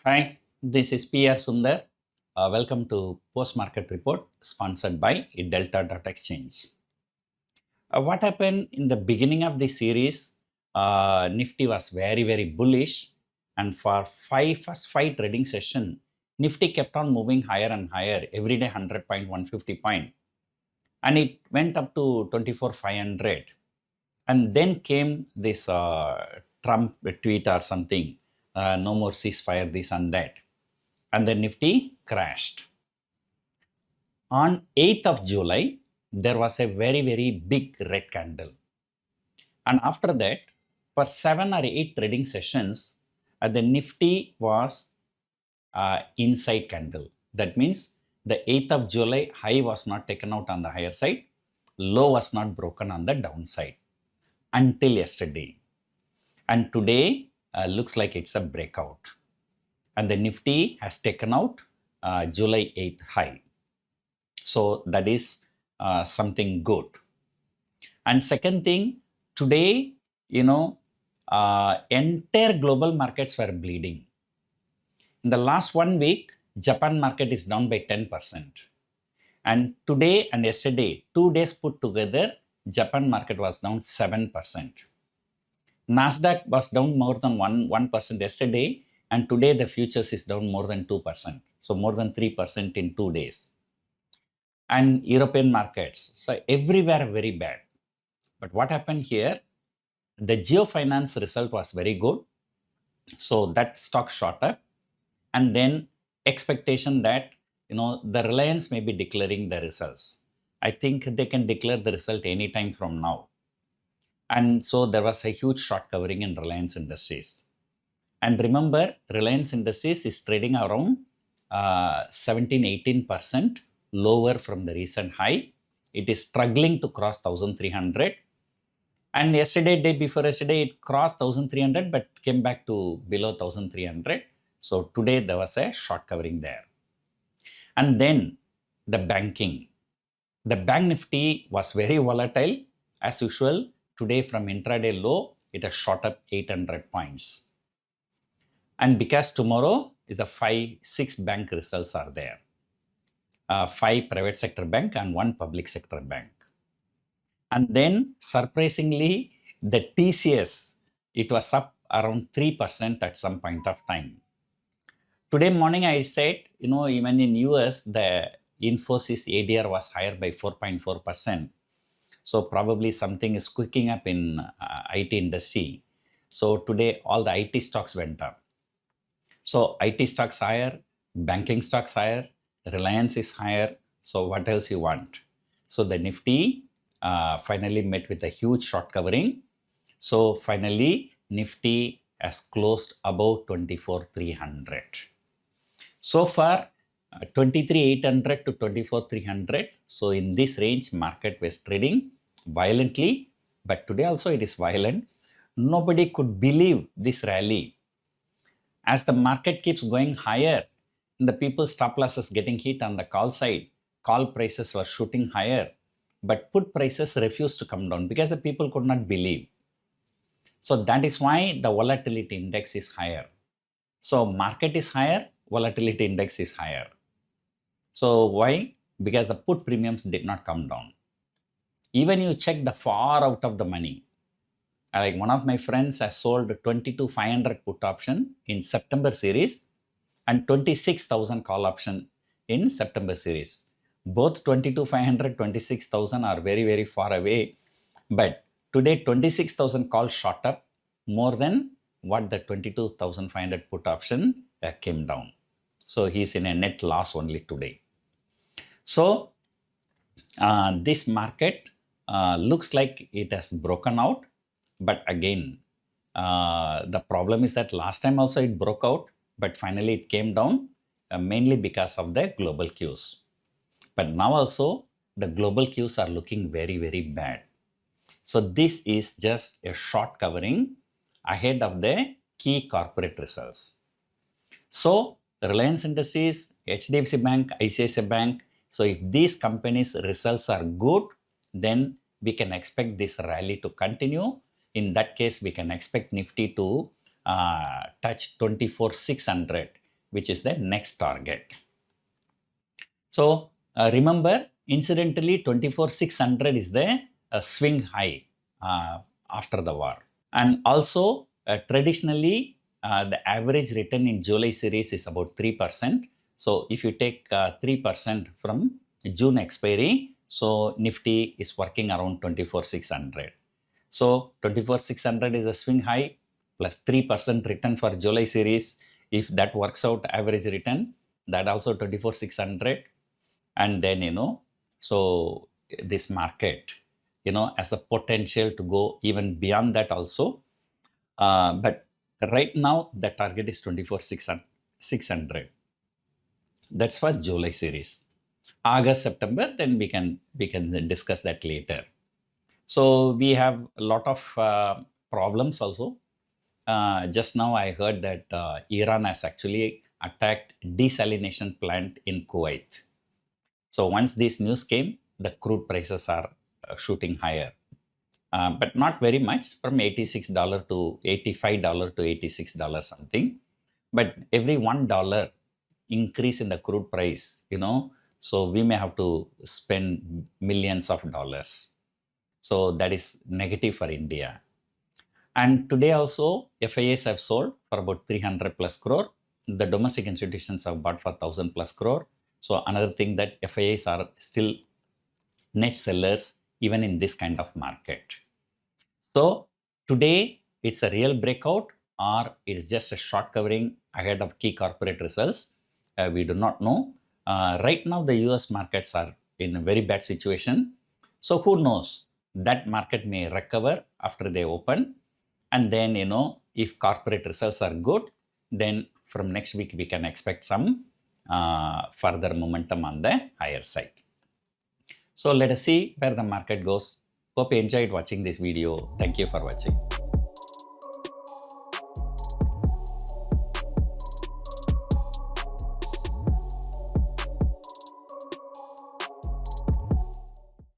Hi, this is PR Sundar. Welcome to Post Market Report sponsored by Delta.exchange. What happened in the beginning of the series? Nifty was very bullish, and for first five trading session, Nifty kept on moving higher and higher every day, 100 point, 150 point, and it went up to 24,500. And then came this Trump tweet or something, no more ceasefire, this and that. And the Nifty crashed. On 8th of July, there was a very big red candle. And after that, for 7 or 8 trading sessions, the Nifty was inside candle. That means the 8th of July high was not taken out on the higher side, low was not broken on the downside until yesterday. And today looks like it's a breakout. And the Nifty has taken out July 8th high. So that is something good. And second thing, today, entire global markets were bleeding. In the last 1 week, Japan market is down by 10%. And today and yesterday, 2 days put together, Japan market was down 7%. Nasdaq was down more than 1% yesterday, and today the futures is down more than 2%. So more than 3% in 2 days. And European markets, so everywhere very bad. But what happened here? The Geofinance result was very good. So that stock shot up. And then expectation that, the Reliance may be declaring the results. I think they can declare the result anytime from now. And so there was a huge short covering in Reliance Industries. And remember, Reliance Industries is trading around 17-18% lower from the recent high. It is struggling to cross 1,300. And yesterday, day before yesterday, it crossed 1,300 but came back to below 1,300. So today there was a short covering there. And then the banking. The Bank Nifty was very volatile. As usual, today from intraday low, it has shot up 800 points. And because tomorrow the 6 bank results are there. 5 private sector bank and 1 public sector bank. And then surprisingly, the TCS, it was up around 3% at some point of time. Today morning I said, even in US, the Infosys ADR was higher by 4.4%. So probably something is cooking up in IT industry. So today all the IT stocks went up. So IT stocks higher, banking stocks higher, Reliance is higher. So what else you want? So the Nifty finally met with a huge short covering. So finally Nifty has closed above 24,300. So far 23,800 to 24,300. So in this range market was trading violently, but today also it is violent. Nobody could believe this rally. As the market keeps going higher, the people's stop losses getting hit on the call side, call prices were shooting higher, but put prices refused to come down because the people could not believe. So that is why the volatility index is higher. So market is higher, volatility index is higher. So why? Because the put premiums did not come down. Even you check the far out of the money. Like one of my friends has sold 22,500 put option in September series and 26,000 call option in September series. Both 22,500, 26,000 are very far away. But today 26,000 calls shot up more than what the 22,500 put option came down. So he's in a net loss only today. So this market looks like it has broken out. But again, the problem is that last time also it broke out, but finally it came down mainly because of the global cues. But now also the global cues are looking very bad. So this is just a short covering ahead of the key corporate results. So Reliance Industries, HDFC Bank, ICICI Bank. So if these companies' results are good, then we can expect this rally to continue. In that case, we can expect Nifty to touch 24,600 which is the next target. So remember, incidentally, 24,600 is the swing high after the war. And also, traditionally, the average return in July series is about 3%. So if you take 3% from June expiry, so Nifty is working around 24,600. So 24,600 is a swing high plus 3% return for July series. If that works out average return, that also 24,600. And then, so this market, has the potential to go even beyond that also. But right now, the target is 24,600. That's for July series. August, September, then we can discuss that later. So we have a lot of problems also. Just now I heard that Iran has actually attacked desalination plant in Kuwait. So once this news came, the crude prices are shooting higher. But not very much, from $86 to $85 to $86 something. But every $1 increase in the crude price, so we may have to spend millions of dollars. So that is negative for India. And today also, FIIs have sold for about 300 plus crore. The domestic institutions have bought for 1,000 plus crore. So another thing that FIIs are still net sellers even in this kind of market. So today it's a real breakout or it's just a short covering ahead of key corporate results. We do not know. Right now the US markets are in a very bad situation. So who knows? That market may recover after they open. And then, if corporate results are good, then from next week we can expect some further momentum on the higher side. So let us see where the market goes. Hope you enjoyed watching this video. Thank you for watching.